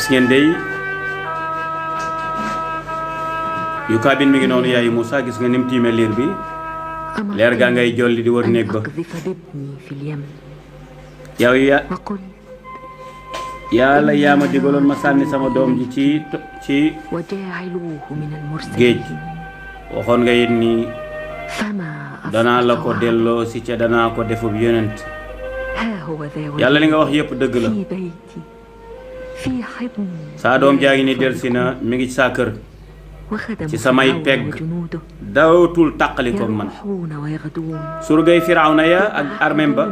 gis ngeen day yu kaabin mi ngi noonu yaayu Moussa gis nga nim tiime liir bi leer gaa ngay jolli di wër néeg ba yow yàlla yaa ma digaloon ma sànni sama doom ji ci géej waxoon nga it ni danaa la ko delloo si ca danaa ko defub yonent yàlla li nga wax yépp dëgg la saa doom jaa ngi ni delsi na mi ngi ci saa kër ci samay pegg dawtul tàqalikoog man surgay Firawna ya ak armem ba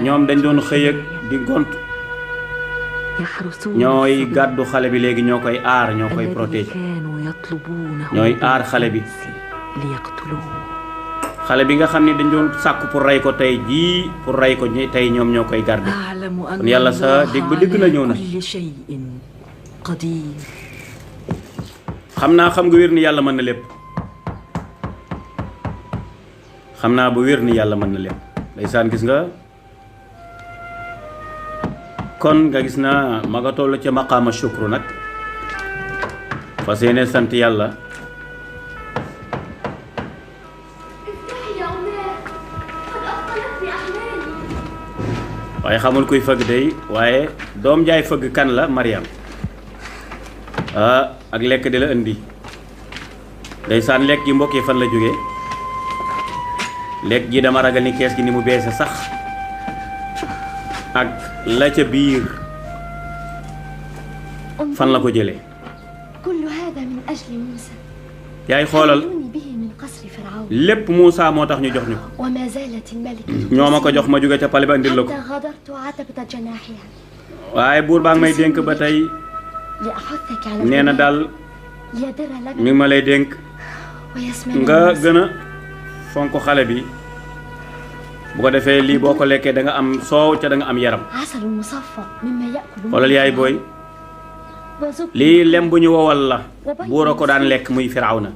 ñoom dañ doon xëy ak di gont ñooy gàddu xale bi léegi ñoo koy aar ñoo koy protéger ñooy aar xale bi xale bi nga xam ne dañ doon sàkku pour rey ko tey jii pour rey ko tey ñoom ñoo koy garde kon yàlla sa dégg ba dégg la ñëw na xam naa xam nga wér ni yàlla mën na lépp xam naa ba wér ni yàlla mën na lépp ndeysaan gis nga kon nga gis na ma nga toll ca maqaama shukru nag fas yéene sant yàlla waaye xamul kuy fëgg day waaye doom jaay fëgg kan la Mariam ak lekk di la indi ndeysaan lekk gi mbokk yi fan la jóge lekk gi dama ragal ni kees gi ni mu beese sax ak la ca biir fan la ko jëlee yaay xoolal lépp Moussa moo tax ñu jox ñu ko ñoo ma ko jox ma jóge ca pale ba indil la ko waaye buur baa ngi may dénk ba tey nee na daal mi ngi ma lay dénk nga gën a fonk xale bi bu ko defee lii boo ko lekkee da nga am soow ca da nga am yaram xoolal yaay booy lii lem bu ñu wowal la buur a ko daan lekk muy Firawna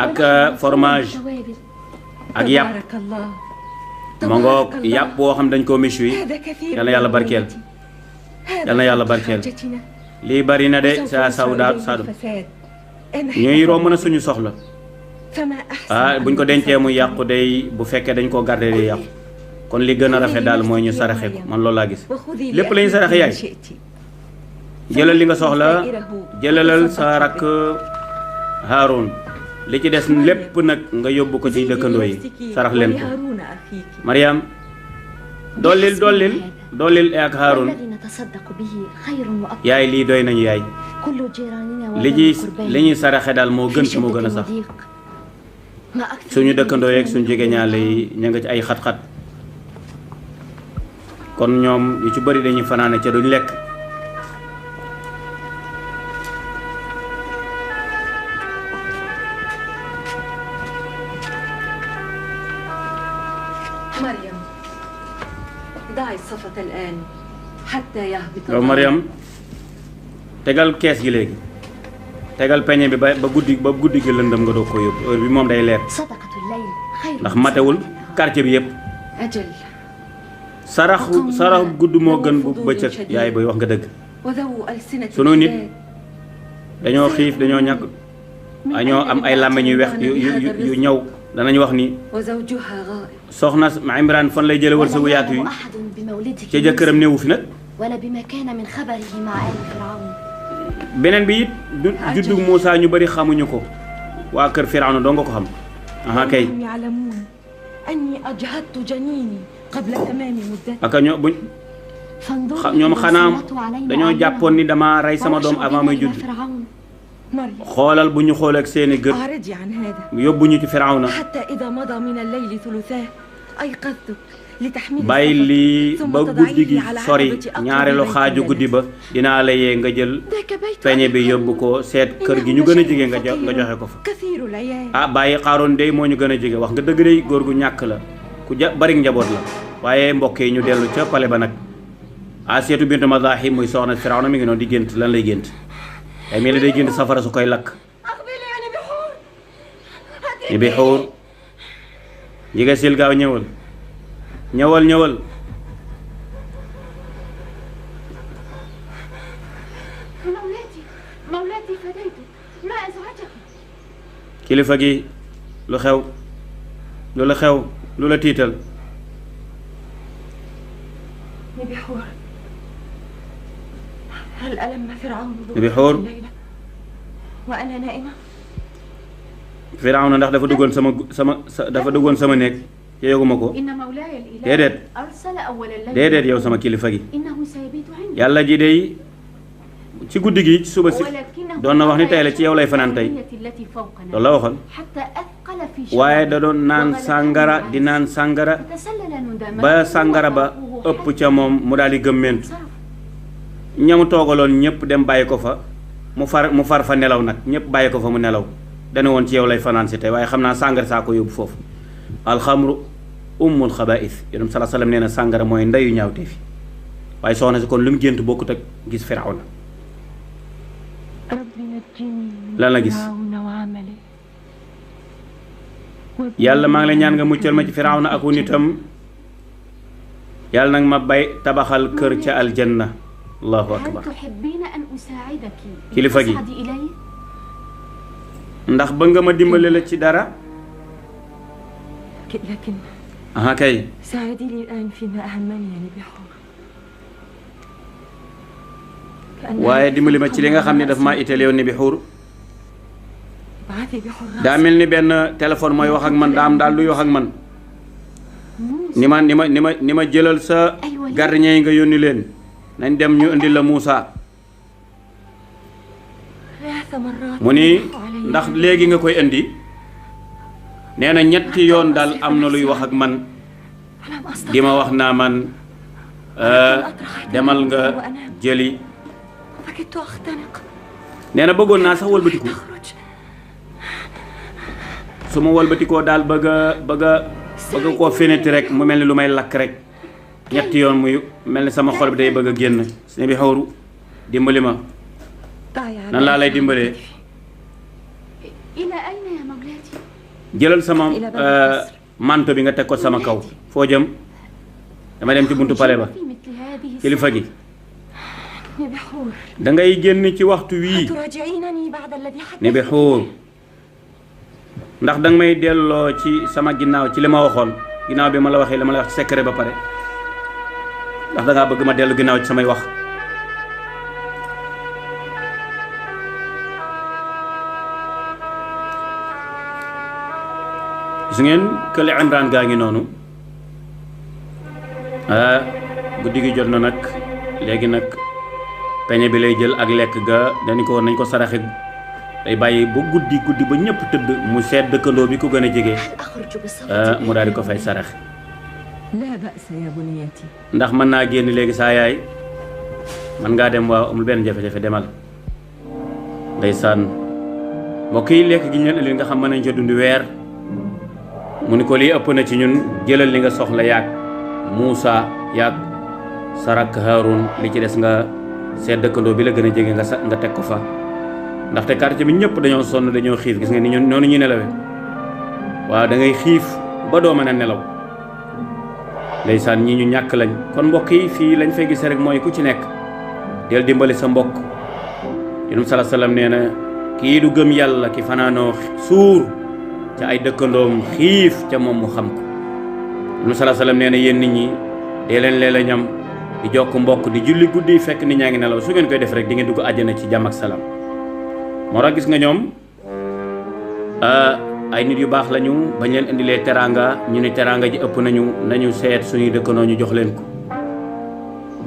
ak fromage ak yàpp ma ngoog yàpp boo xam dañ koo miche wi yal na yàlla barkeel yal na yàlla barkeel lii bari na de sa sawda sadu ñuy romb na suñu soxla buñ ko dencee muy yàqu day bu fekkee dañ koo garder di yàqu kon li gën a rafet daal mooy ñu saraxe ko man loolu laa gis lépp la ñu saraxe yaay jëlal li nga soxla jëlalal sa rakk Haarun li ci des lépp nag nga yóbbu ko ci dëkkandoo yi sarax leen ko Mariam dollil ak Haarun yaay lii doy nañu yaay li ñuy saraxe daal moo gën ci moo gën a sax suñu dëkkandoo yeeg suñu jegeñaale yi ña nga ci ay xat-xat kon ñoom yu ci bëri dañuy fanaane ca duñ lekk yow Mariam tegal kees gi léegi tegal peñe bi ba guddi gi lëndëm nga doog ko yóbbu heure bi moom day leer ndax matewul quartier bi yëpp saraxu gudd moo gën bu bëccëg yaay booy wax nga dëgg sunu nit dañoo xiif dañoo ñàkk dañoo am ay làmmeñ yu wex yu ñëw danañ wax ni soxna Imran fan lay jële wërsëgu yaatu yi ca jëkkëram néewu fi nag beneen bi it juddu Moussa ñu bari xamuñu ko waa kër Firawna doo nga ko xam aha kay aka ñoom xanaa dañoo jàppoon ni dama rey sama doom avant may judd xoolal bu ñu xool ak seeni gët yóbbu ñu ci Firawna bàyyi lii ba guddi gi sori ñaareelu xaaju guddi ba dinaa la yee nga jël peñe bi yóbbu ko seet kër gi ñu gën a jege nga joxe ko fa bàyyi Xaaroon dey moo ñu gën a jege wax nga dëgg dey góor gu ñàkk la ku bari njaboot la waaye mbokk yi ñu dellu ca pale ba nag Asiyatu bintu Mazahim muy soxna Firawna mi ngi noonu di gént lan lay gént ay mel ni day gént safara su koy lakk ni bi xuur jige sil gaaw ñëwal kilifa gi lu xew lu la xew lu la tiital نبحور هل ألم فرعون نبحور الليلة وأنا نائمة Firawna ndax dafa duggoon sama néeg te yëguma ko déedéet yow sama kilifa gi yàlla ji dey ci guddi gi ci suba si doon na wax ni tey la ci yow lay fanaan tey loolu la waxoon waaye da doon naan sàngara di naan sàngara ba sàngara ba ëpp ca moom mu daal di gëmmentu ñamu toogaloon ñëpp dem bàyyi ko fa mu far fa nelaw nag ñëpp bàyyi ko fa mu nelaw dana woon ci yow lay fanaan si tey waaye xam naa sàngara saa ko yóbbu foofu alxamru ummul xabaa'is yonent bi sallallahu alayhi wasallam nee na sàngara mooy ndeyu ñaawte fi waaye soxna si kon lu mu gént bokkut ak gis Firawna lan la gis yàlla maa ngi lay ñaan nga muccal ma ci Firawna ak wu nitam yàlla nag ma bay tabaxal kër ca aljanna allahu akbar kilifa gi ndax ba nga ma dimbale la ci dara aha kay waaye dimbali ma ci li nga xam ne daf maa itteel yow Nibixuur daa mel ni benn téléphone mooy wax ak man daa am daal luy wax ak man ni ma jëlal sa gardien yi nga yónni leen nañ dem ñu indi la Muusa mu ni ndax léegi nga koy indi nee na ñetti yoon daal am na luy wax ak man di ma wax naa man demal nga jëli nee na bëggoon naa sax wëlbatiku su ma wëlbatikoo daal bëgg a koo féneti rek mu mel ni lu may lakk rek ñetti yoon muy mel ni sama xol bi day bëgg a génn Nibixuur dimbali ma nan laa lay dimbalee jëlal sama manto bi nga teg ko sama kaw foo jëm dama dem ci buntu pale ba kilifa gi da ngay génn ci waxtu wii Nibixuur ndax danga may delloo ci sama ginnaaw ci li ma waxoon ginnaaw bi ma la waxee li ma la wax ci secret ba pare ndax dangaa bëgg ma dellu ginnaaw ci samay wax gis ngeen kële Imraan gaa ngi noonu guddi gi jot na nag léegi nag peñe bi lay jël ak lekk ga dañu ko nañ ko saraxe day bàyyi ba guddi ba ñëpp tëdd mu seet dëkkandoo bi ko gën a jege mu daal di ko fay saraxe ndax mën naa génn léegi saa yaay man ngaa dem waaw amul benn jafe-jafe demal ndeysaan mbokk yi lekk gi ñu leen indi nga xam mën nañ ca dund weer mu ni ko lii ëpp na ci ñun jëlal li nga soxla yaag Muusa yaag sarak Haarun li ci des nga seet dëkkandoo bi la gën a jege nga teg ko fa ndaxte quartier bi ñëpp dañoo sonn dañoo xiif gis nga ni ñun noonu ñu nelawee waaw da ngay xiif ba doo mën a nelaw ndeysaan ñi ñu ñàkk lañ kon mbokk yi fii lañ fay gis rek mooy ku ci nekk del dimbali sa mbokk Yonent bi sallallahu alayhi wasallam nee na kii du gëm yàlla ki fanaanoo suur ca ay dëkkandoom xiif ca moom mu xam ko Yonent bi sallallahu alayhi wasallam nee na yéen nit ñi dee leen lee la ñam di jokk mbokk di julli guddi fekk nit ñaa ngi nelaw su ngeen koy def rek di ngeen dugg àjjana ci jàmm ak salaam moo tax gis nga ñoom ay nit yu baax lañu bañ leen indilee teraanga ñu ne teraanga ji ëpp nañu seet suñuy dëkkandoo ñu jox leen ko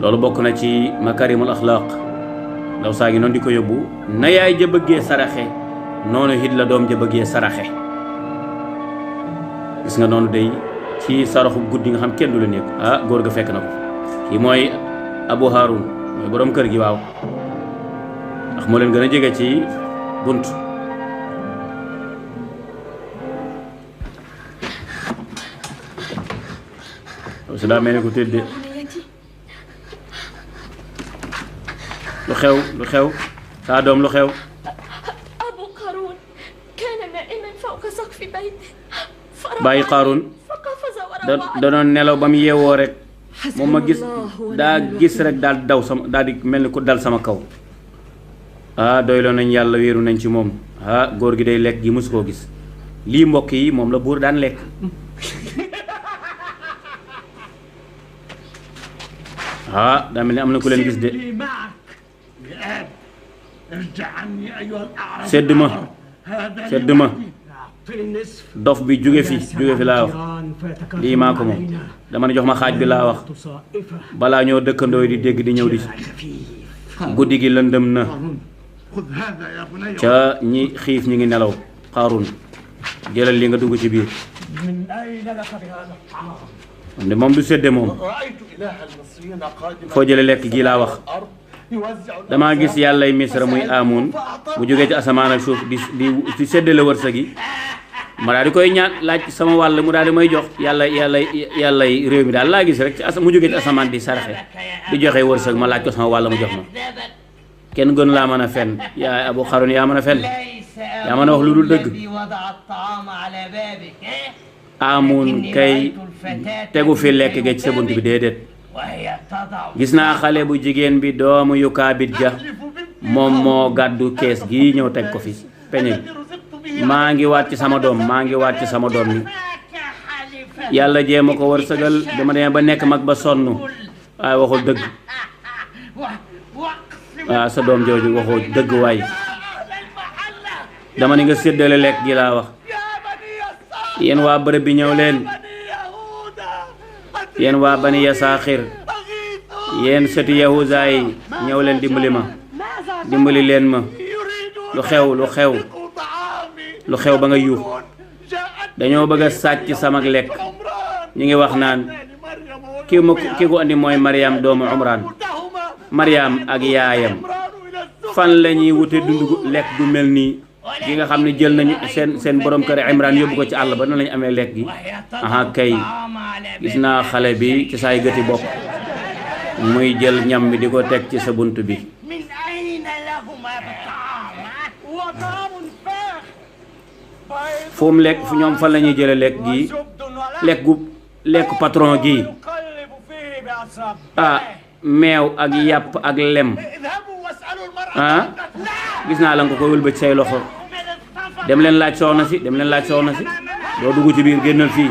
loolu bokk na ci makarimul axlaaq ndaw saa ngi noonu di ko yóbbu na yaay ja bëggee saraxe noonu it la doom ja bëggee saraxe gis nga noonu day ci saraxu guddi nga xam kenn du la nekk góor ga fekk na ko kii mooy Abu Haarun mooy boroom kër gi waaw ndax moo leen gën a jege ci bunt su daa mel ni ko tëdde lu xew saa doom lu xew أبو قارون كان نائما فوق سقف بيته bàyyi Qaaruun فقفز وراء danoon nelaw ba mu yeewoo rek moom ma gis rek daal daw sama daal di mel ni ku dal sama kaw doyloo nañ yàlla wéeru nañ ci moom góor gi day lekk gi mosu koo gis lii mbokk yi moom la buur daan lekk. daa mel ni am na ku leen gis de. sedd ma dof bi jóge fi laa wax lii maa ko moom dama ne jox ma xaaj bi laa wax balaa ñoo dëkkandoo di dégg di ñëw di guddi gi lëndëm na ca ñi xiif ñi ngi nelaw. Qaaruun jëlal li nga dugg ci biir de moom du sédde moom foo jële lekk gi laa wax. damaa gis yàllay Misra muy Aamun mu jógee ci asamaan ak suuf di séddale wërsëg yi ma daal di koy ñaan laaj sama wàll mu daal di may jox yàllay réew mi daal laa gis rek mu jógee ci asamaan di saraxe di joxe wërsëg ma laaj ko sama wàll mu jox ma. kenn gën laa mën a fen yaa Abu Xarun yaa mën a fen yaa mën a wax lu dul dëgg. Aamun kay tegu fi lekk ga ci sa bunt bi déedéet. gis naa xale bu jigéen bi doomu Yukaabit ja moom moo gàddu kees gi ñëw teg ko fi peñe maa ngi waat ci sama doom mi yàlla jéem a ko wërsëgal dama demee ba nekk mag ba sonn waaye waxul dëgg. waaw sa doom jooju waxoo dëgg waay dama ni nga séddale lekk gi laa wax. yéen waa bërëb bi ñëw leen, yéen waa bani Yasaaxir, yéen sëti Yahuza yi ñëw leen dimbali leen ma. lu xew ba nga yuux. dañoo bëgg a sàcc sama lekk. ñu ngi wax naan ki ko andi mooy Maryam doomu Umraan. Maryam ak yaayam fan la ñuy wute dund lekk gu mel nii gi nga xam ne jël nañu seen borom kër Imraan yóbbu ko ci àll ba nan lañu amee lekk gi. aha kay gis naa xale bi ci saay gëti bopp muy jël ñam bi di ko teg ci sa bunt bi. fu mu lekk fu ñoom fan la ñuy jële lekk gi lekk patron gi. meew ak yàpp ak lem gis naa la nga ko wëlbati say loxo. dem leen laaj soxna si doo dugg ci biir génnal fii.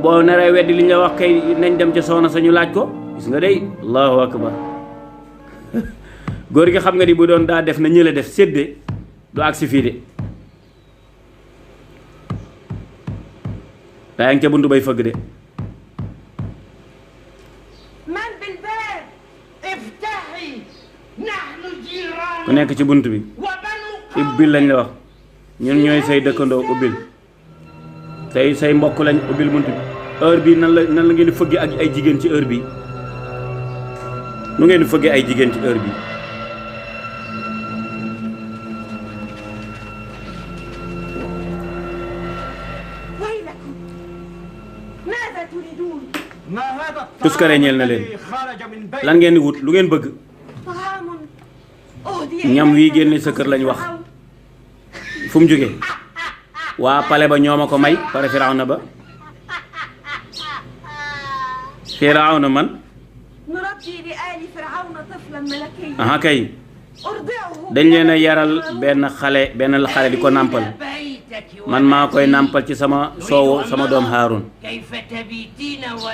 boo naree weddi li ñu la wax kay nañ dem ca soxna sa ñu laaj ko. gis nga day allahu akbar góor gi xam nga di bu doon daa def na ñële def sédde du agsi fii de. daa ngi ca buntu bay fëgg de. ku nekk ci bunt bi ubbil lañ la wax ñun ñooy say dëkkandoo ubbil say mbokk lañ ubbil bunt bi. heure bi nan la ngeen di fëggee ak ay jigéen ci heure bi nu ngeen di fëggee ay jigéen ci heure bi. tuskare ñeel na leen lan ngeen di wut lu ngeen bëgg. ñam wi génne sa kër lañ wax fu mu jógee waa pale ba ñoo ma ko may pare Firawna ba. Firawna man aha kay dañ leen a yaral benn xale di ko nàmpal man maa koy nàmpal ci sama soowu sama doom Haarun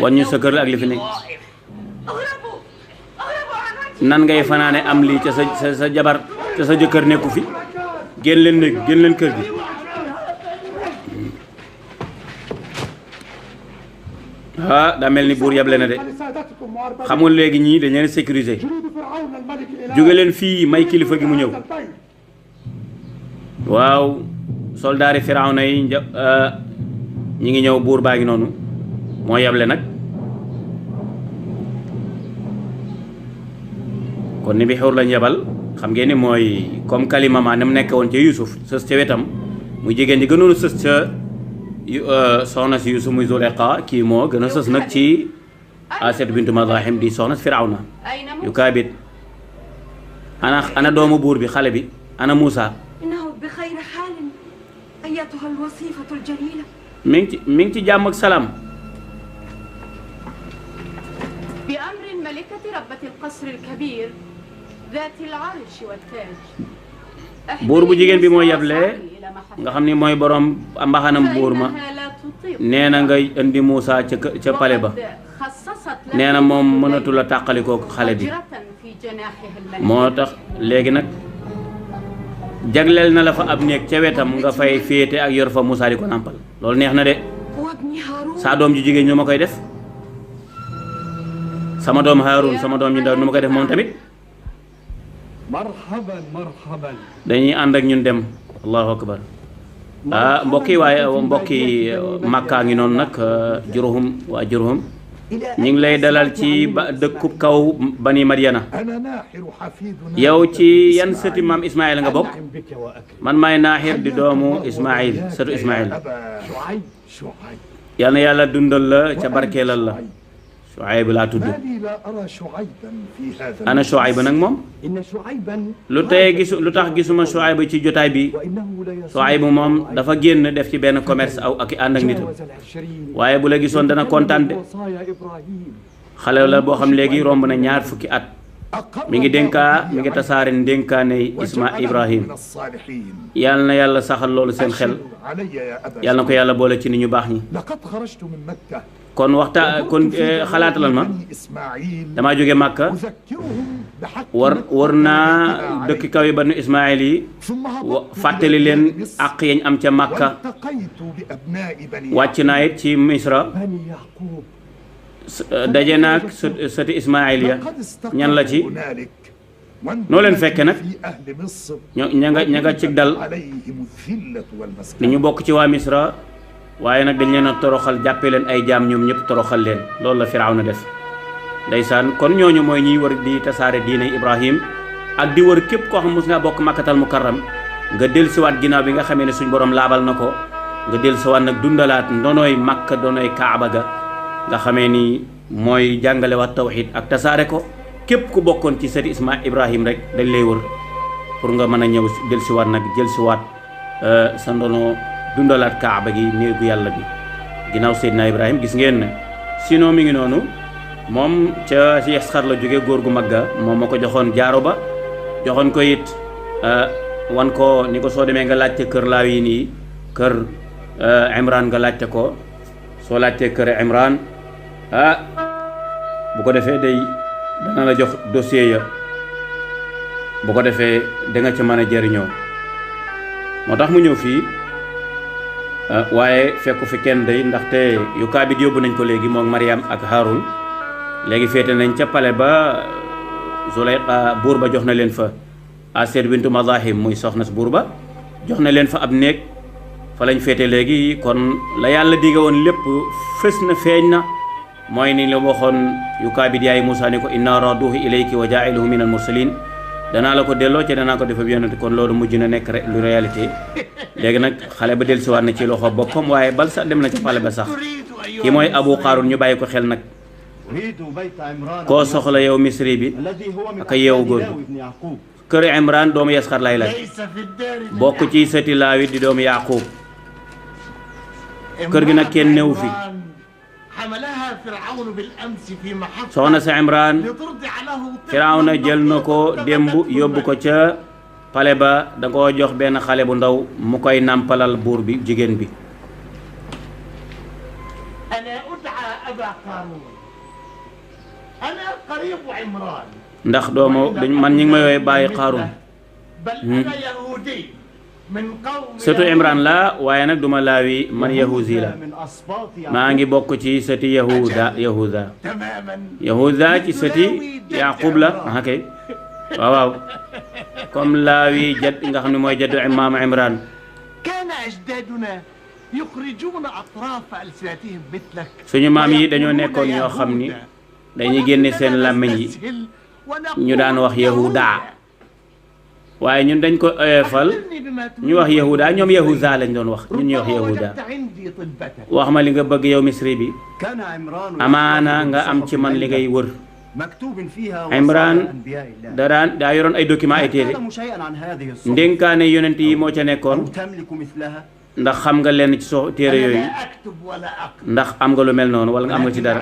wan ñu sa kër ak li fi nekk. nan ngay fanaane am lii ca sa jabar ca sa jëkkër nekku fi. génn leen kër gi. daa mel ni buur yable na de xam nga léegi ñii dañ leen sécuriser. jóge leen fii may kilifa gi mu ñëw. waaw soldaari Firawna yi ñi ngi ñëw buur baa ngi noonu moo yable nag. kon ni bi xewr lañ yebal xam ngeen ni mooy comme kalimama ni mu nekk woon ca Yuusuf sës ca wetam muy jigéen ñi gënoon a sës ca soxna si Yuusuf muy Zulayxa kii moo gën a sës nag ci Asiyatu bintu Mazahim di soxna si Firawna Yukaabit. ana doomu buur bi xale bi ana Muusa. mi ngi ci jàmm ak salaam. buur bu jigéen bi moo yeble nga xam ni mooy borom mbaxanam buur ma nee na nga indi Muusa ca pale ba nee na moom mënatu la tàqalikoo xale bi moo tax léegi nag jagleel na la fa ab néeg ca wetam nga fay féete ak yor fa Muusa di ko nàmpal loolu neex na de saa doom ju jigéen ñu ma koy def sama doom Haarun sama doom ji ndaw nu ma koy def moom tamit marhaban marhaban dañuy ànd ak ñun dem allahu akbar mbokki waaye mbokki Makka ngi noonu nag Jurhum waa Jurhum ñu ngi lay dalal ci dëkkub kaw bani Madyana yow ci yan sëti maam Ismaïl nga bokk man maay Naaxir di doomu Ismaïl sëtu Ismaïl yal na yàlla dundal la ca barkeelal la Shuayb laa tudd ana Shuayb nag moom lu tax gisuma Shuayb ci jotaay bi Shuayb moom dafa génn def ci benn commerce ak ànd ak nitam waaye bu la gisoon dana kontaan de xale la boo xam léegi romb na 20 fukki at mi ngi tasaare ndénkaane Ibrahim yal na yàlla saxal loolu seen xel yal na ko yàlla boole ci nit ñu baax ñi kon xalaatalal ma damaa jóge Màkka war naa dëkk kaw yi banu Ismaayil yi fàttali leen àq yañ am ca Màkka wàcc naa it ci Misra daje naag sëti Ismaayil ya ñan la ci noo leen fekke nag ña nga cig dal ni ñu bokk ci waa Misra waaye nag dañ leen a toroxal jàppee leen ay jaam ñoom ñëpp toroxal leen loolu la Firawna def ndeysaan kon ñooñu mooy ñiy wër di tasaare diine Ibrahim ak di wër képp koo xam mos ngaa bokk Makkatal Mukarram nga dellusiwaat ginnaaw bi nga xamee ne suñ borom laabal na ko nga dellusiwaat nag dundalaat ndonooy Makka ndonooy Kaaba ga nga xamee ni mooy jàngalewaat tawxiid ak tasaare ko képp ku bokkoon ci sëti Ibrahim rek dañ lay wër pour nga mën a ñëw dellusiwaat nag jëlsiwaat sa ndono dundalaat Kaaba gi néegu yàlla bi ginnaaw Seydina Ibrahim gis ngeen ne sinon mi ngi noonu moom ca si Yasxar la jóge góor gu magga moom ma ko joxoon jaaro ba joxoon ko it wan ko ni ko soo demee nga laajte kër Laawiin yi kër Imran nga laajte ko soo laajtee kër Imran bu ko defee day dana la jox dossier ya bu ko defee da nga ca mën a jëriñoo moo tax mu ñëw fii waaye fekku fi kenn day ndaxte yu kaabit yóbbu nañ ko léegi moom Mariam ak Haarun léegi féete nañ ca pale ba Zulayxa buur ba jox na leen fa Aseer bintu Mazahim muy soxna si buur ba jox na leen fa ab néeg fa lañ féete léegi kon la yàlla digge woon lépp fës na feeñ na mooy ni la waxoon yu kaabit yaay Muusaa ni ko inna raduhu ilayki wa jaa'iluhu min al mursalin danaa la ko delloo ci danaa ko defa yonent kon loolu mujj na nekk lu réalité léegi nag xale ba dellusiwaat na ci loxo boppam waaye bal sax dem na ca pale ba sax ki mooy Abu Qaarun ñu bàyyi ko xel nag koo soxla yow misri bi ak yeewu góor bi kër Imran doomu Yasxar lay laaj bokk ci sëti Laawi di doomu Yaaqub kër gi nag kenn newu fi soxna sa Imran Firawna jël na ko démb yóbbu ko ca pale ba da koo jox benn xale bu ndaw mu koy nàmpalal buur bi jigéen bi ndax doomu man ñi ngi may woowee bàyyi Qaarun sëtu Imran la waaye nag duma Laawi man Yahuzi la maa ngi bokk ci sëti Yahuda ci sëti Yaqub la kay waaw comme Laawi jad nga xam ne mooy jaddu maam Imran suñu maam yi dañoo nekkoon ñoo xam ni dañuy génne seen làmmiñ yi ñu daan wax Yahuda waaye ñun dañ ko oyofal ñu wax Yahuda ñoom Yahuza lañ doon wax ñun ñu wax Yahuda wax ma li nga bëgg yow misri bi amaana nga am ci man li ngay wër Imran daa yoroon ay document ay téere ndénkaane yonent yi moo ca nekkoon ndax xam nga lenn ci téere yooyu ndax am nga lu mel noonu wala nga am nga ci dara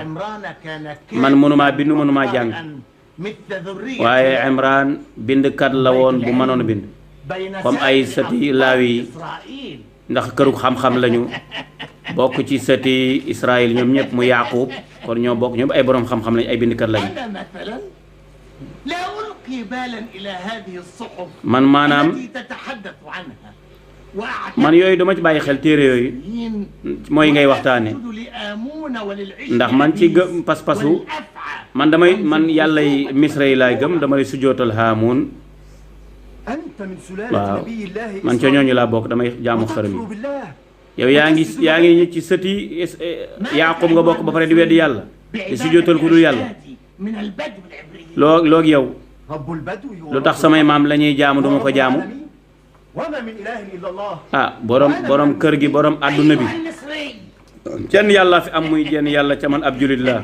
man mënumaa bind mënumaa jàng waaye Imran bindkat la woon bu mënoon a bind comme ay sëti Laawi ndax këru xam-xam lañu bokk ci sëti Israël ñoom ñëpp mu Yaaqub kon ñoo bokk ñoom ay boroom xam-xam lañu ay bindkat lañu man maanaam man yooyu dama ci bàyyi xel téere yooyu mooy ngay waxtaane ndax man ci gëm pas-pasu man yàlla yi misra yi laay gëm dama lay sujjootal Haamuun waaw man ca ñooñu laa bokk damay jaamu xërëm yi yow yaa ngi ci sëti Yaaqub nga bokk ba pare di weddi yàlla di sujjootal ku dul yàlla loog yow lu tax samay maam la ñuy jaamu duma ko jaamu ah borom kër gi borom àdduna bi jenn yàlla fi am muy jenn yàlla ca man ab julit la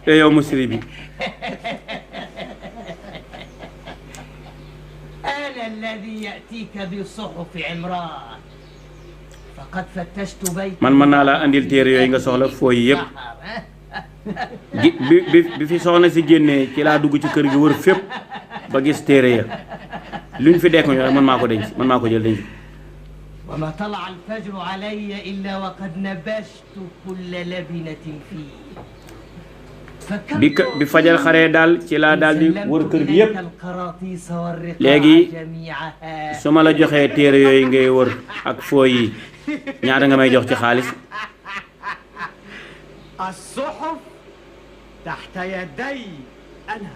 te yow musri bi man mën naa laa andil téere yooyu nga soxla fooy yëpp bi fi soxna si génnee ci laa dugg ci kër gi wër fépp ba gis téere ya lu ñu fi dekk ñu rek man maa ko denc man maa ko jël denc wa ma talaa al-fajru alayya illa wa qad nabashtu kulla labinatin fii bi fajar xaree daal ci laa daal di wër kër gi yëpp léegi su ma la joxee téere yooyu ngay wër ak fooy yi ñaata nga may jox ci xaalis as-suhuf tahta yaday ana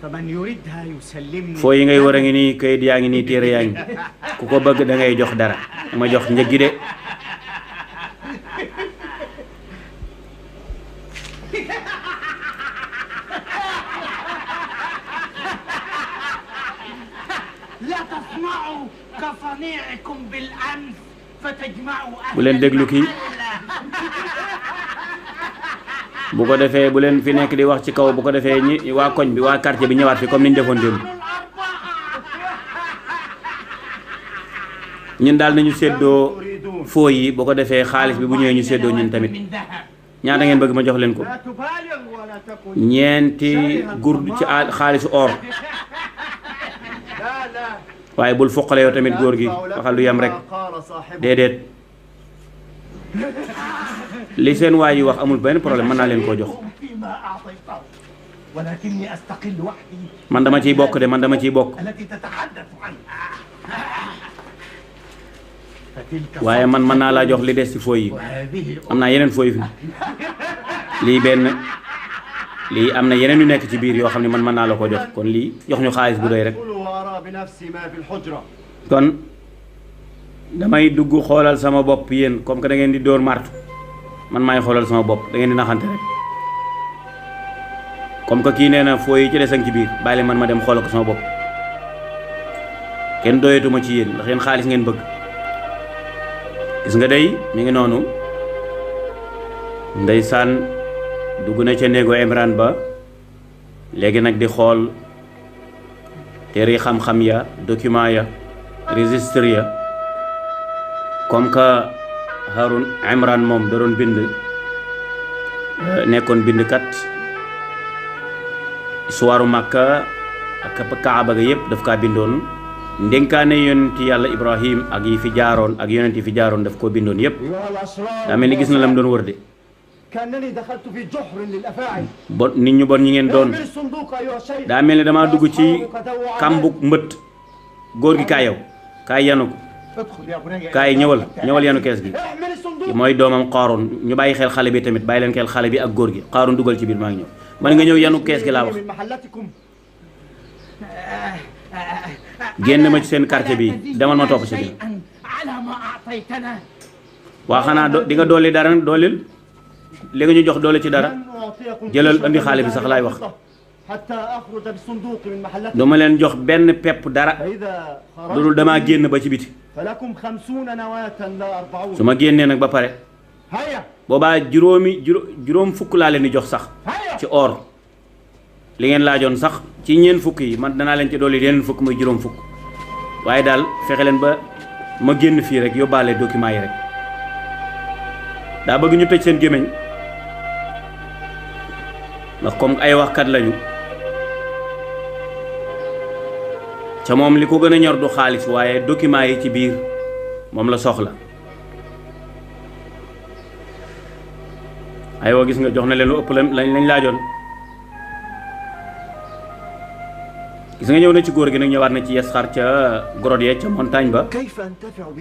faman yuridha yusallimni fooy yi ngay wër a ngi nii kayit yaa ngi nii téere yaa ngi ku ko bëgg da ngay jox dara ma jox njëg gi de bu leen déglu kii bu ko defee bu leen fi nekk di wax ci kaw bu ko defee ñi waa koñ bi waa quartier bi ñëwaat fi comme ni ñu defoon démb ñun daal nañu séddoo fooy yi bu ko defee xaalis bi bu ñëwee ñu séddoo ñun tamit ñaata ngeen bëgg ma jox leen ko ñeenti gurdu ci xaalisu or waaye bul foqale yow tamit góor gi waxal lu yem rek déedéet li seen waay yi wax amul benn problème mën naa leen koo jox man dama ciy bokk de man dama ciy bokk waaye man mën naa laa jox li des ci fooy yi am naa yeneen fooy fi lii am na yeneen yu nekk ci biir yoo xam ne man mën naa la ko jox kon lii jox ñu xaalis bu doy rek kon damay dugg xoolal sama bopp yéen comme que da ngeen di dóor martu man maay xoolal sama bopp da ngeen di naxante rek comme que kii nee na fooy yi ci des ak ci biir bàyyi leen man ma dem xoolal ko sama bopp kenn doyatuma ci yéen ndax yéen xaalis ngeen bëgg gis nga day mi ngi noonu ndeysaan dugg na ca néego Imran ba léegi nag di xool téere xam-xam ya document ya registre ya comme que Harun Imran moom da doon bind nekkoon bindkat histoire Makka ak Kaaba ga yëpp daf kaa bindoon ndénkaane yonenti yàlla Ibrahim ak yi fi jaaroon ak yonent yi fi jaaroon daf koo bindoon yëpp daa mel ni gis na la mu doon wër de bon nit ñu bon ñi ngeen doon daa mel ni damaa dugg ci kàmbug mbëtt góor gi kaay yow kaay yanu ko kaay ñëwal yanu kees gi mooy doomam Qaaruun ñu bàyyi xel xale bi tamit bàyyi leen xel xale bi ak góor gi Qaaruun dugal ci biir maa ngi ñëw man nga ñëw yanu kees gi laa wax génn ma ci seen quartier bi demal ma topp si biir waa xanaa di nga dolli dara doolil li nga ñu jox doole ci dara jëlal andi xaalis bi sax laay wax du ma leen jox benn pepp dara loolu damaa génn ba ci biti su ma génnee nag ba pare boobaa juróom fukk laa leen di jox sax ci or li ngeen laajoon sax ci ñeen fukk yi man danaa leen ci dolli yeneen fukk muy juróom fukk waaye daal fexe leen ba ma génn fii rek yóbbaale document yi rek daa bëgg ñu tëj seen gémmiñ ndax comme ay waxkat lañu ca moom li ko gën a ñor du xaalis waaye document yi ci biir moom la soxla. aywa gis nga jox na leen lu ëpp lañ laajoon. gis nga ñëw na ci góor gi nag ñëwaat na ci Yasxar ca grotte ya ca montagne ba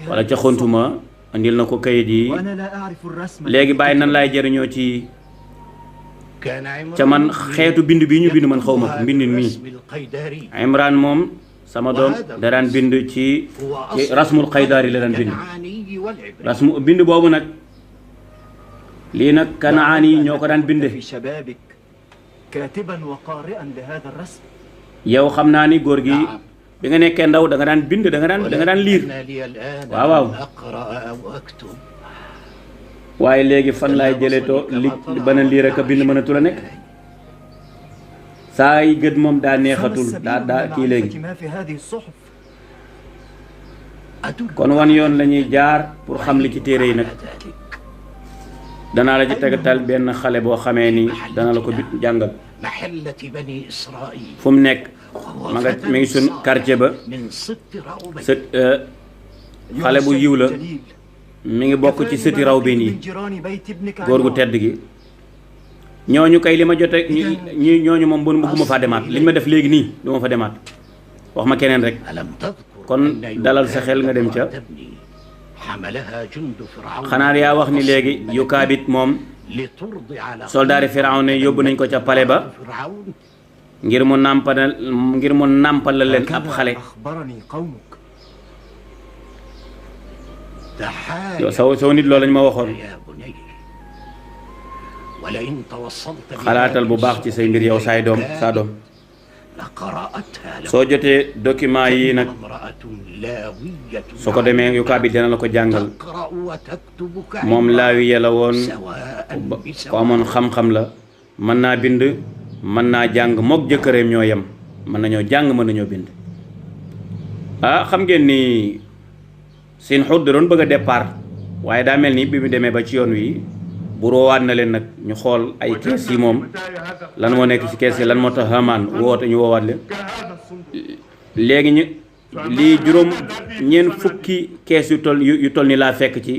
wala ca xontuma andil na ko kayit yi. léegi bàyyi nan laay jëriñoo ci ca man xeetu bind bi ñu bind man xaw ma ko mbindin mii. Imran moom sama doom da daan bind ci rasmul Qaydaari la daan bind. rasmu bind boobu nag lii nag Kanaan yi ñoo ko daan binde. yow xam naa ni góor gi bi nga nekkee ndaw da nga daan bind da nga daan liir. waaw waaye léegi fan laay jëlee too li bana liir ak a bind mënatu la nekk. saa yi gët moom daa neexatul daa kii léegi. kon wan yoon la ñuy jaar pour xam li ci téere yi nag. danaa la ci tegatal benn xale boo xamee ni dana la ko jàngal. fu mu nekk mi ngi sun quartier ba xale bu yiw la mi ngi bokk ci sëti raw bin yi góor gu tedd gi. ñooñu kay li ma jote ñooñu moom bu bëgguma faa demaat li ñu ma def léegi nii du ma fa demaat wax ma keneen rek. kon dalal sa xel nga dem ca. xanaa yaa wax ni léegi Yukaabit moom soldaari Firawna yóbbu nañ ko ca pale ba ngir mu nàmpal la leen ab xale. yow saw nit loolu lañ ma waxoon. xalaatal bu baax ci say mbir yow saa doom soo jotee document yi nag soo ko demee Yukaabit dina la ko jàngal. moom laawiya la woon ko amoon xam-xam la mën naa bind mën naa jàng mook jëkkëreem ñoo yem mën nañoo jàng mën nañoo bind. xam ngeen ni seen xut da doon bëgg a départ waaye daa mel ni bi mu demee ba ci yoon wi bu roowaat na leen nag ñu xool ay kees yi moom lan moo nekk ci kees yi lan moo tax Haamaan ñu woowaat leen. léegi ñu lii juróom ñeent fukki kees yu toll ni laa fekk ci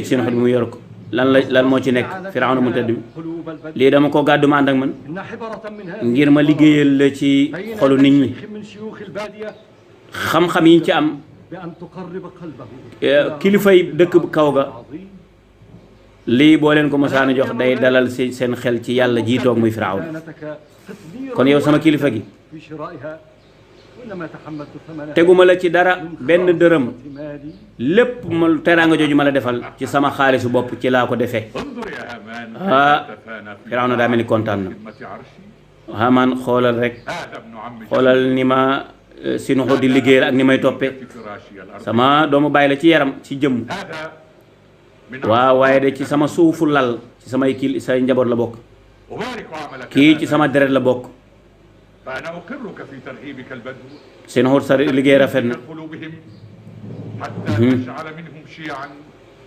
seen xut bi mu yor ko lan moo ci nekk Firawna mu tëdd bi lii dama ko gàddu ma ànd ak man ngir ma liggéeyal la ci xolu nit ñi xam-xam yi ñu ci am. kilifay dëkk kaw ga lii boo leen ko mosaana jox day dalal seen xel ci yàlla jiitoog muy Firawna. kon yow sama kilifa gi teguma la ci dara benn dërëm lépp ma teraanga jooju ma la defal ci sama xaalisu bopp ci laa ko defee. Firawna daa mel ni kontaan na. Haamaan xoolal rek xoolal ni ma sinu xut di liggéeyal ak ni may toppee sama doomu bàyyi la ci yaram ci jëmm. waaw waaye de ci sama suufu lal ci samay say njaboot la bokk. kii ci sama deret la bokk. seen xut sa liggéey rafet na.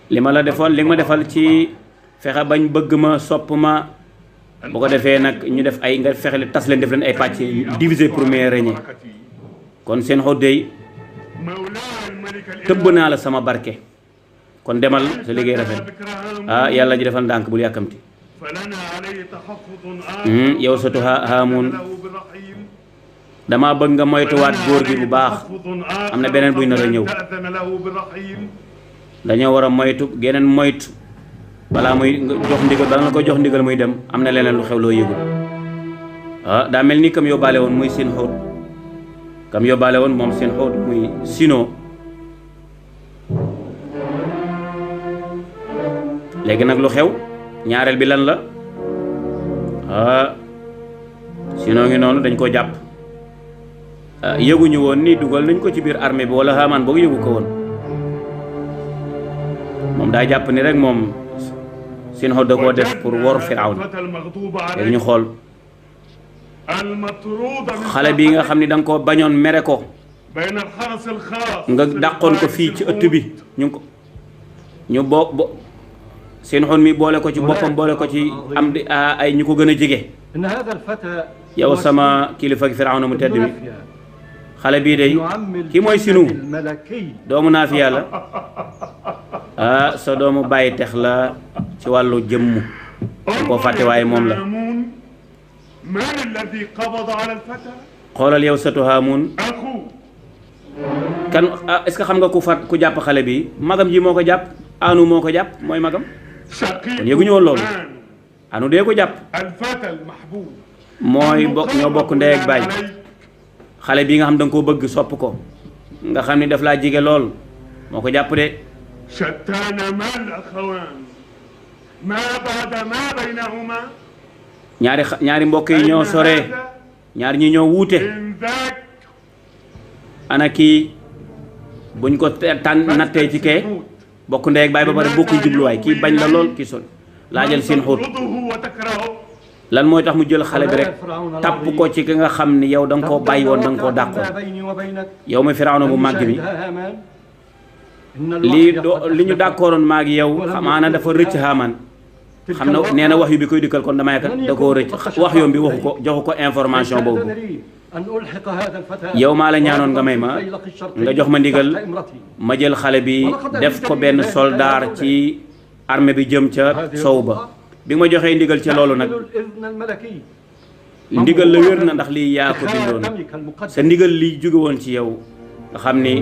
li ma la defoon li ma defal ci fexe bañ bëgg ma sopp ma bu ko defee nag ñu def ay nga fexe li tas leen def leen ay pàcc diviser pour mieux régner. kon seen xut dey tëbb naa la sama barke kon demal sa liggéey rafet. yàlla ji defal ndànk bul yàkkamti. yow satu Haamuun dama bëgg nga moytuwaat góor gi bu baax am na beneen buy nar a ñëw dañoo war a moytu geneen moytu balaa muy jox ndigal bala nga ko jox ndigal muy dem am na leneen lu xew loo yëgul. daa mel ni kam yóbbaale woon muy seen xut moom seen xut muy Sino. léegi nag lu xew ñaareel bi lan la Sino ngi noonu dañ ko jàpp yëguñu woon ni dugal nañ ko ci biir armée bi wala Haamaan boog yëgu ko woon moom daa jàpp ni rek moom seen xot da koo def pour wor Firawna. léegi ñu xool xale bi nga xam ni da nga koo bañoon mere ko nga dàqoon ko fii ci ëtt bi ñu seen xon mi boole ko ci boppam boole ko ci am di ay ñu ko gën a jege إن هذا الفتى yow sama kilifa gi Firawna mu tedd mi xale bii day kii mooy sinu doomu Naafiya la ah sa doomu bàyyi tex la ci wàllu jëmm koo fàtte waaye moom la xoolal yow satu Haamun kan est-ce que xam nga ku jàpp xale bi magam ji moo ko jàpp anu moo ko jàpp mooy magam kon yëguñu woon loolu anu dee ko jàpp mooy ñoo bokk ndey ak baay xale bi nga xam da nga koo bëgg sopp ko nga xam ni daf laa jige lool moo ko jàpp de ñaari mbokk yi ñoo sore ñaari ñi ñoo wuute ana kii buñ ko nattee ci kee bokk ndey ak baay ba pare bokkuñ jubluwaay kii bañ la lool kii sol laajal seen xóot lan mooy tax mu jël xale bi rek tapp ko ci ki nga xam ni yow da nga koo bàyyi woon da nga koo dàqoon yow mi Firawna bu màgg mi li ñu dàkkooroon maag yow xamaana dafa rëcc Haamaan xam na nee na wax yu bi koy dikkal kon damay kat da koo rëcc wax yoom bi waxu ko joxu ko information boobu yow maa la ñaanoon nga may ma nga jox ma ndigal ma jël xale bi def ko benn soldaar ci armée bi jëm ca sow ba bi ma joxee ndigal ci loolu nag ndigal la wér na ndax lii yaa ko bindoon sa ndigal li jóge woon ci yow nga xam ni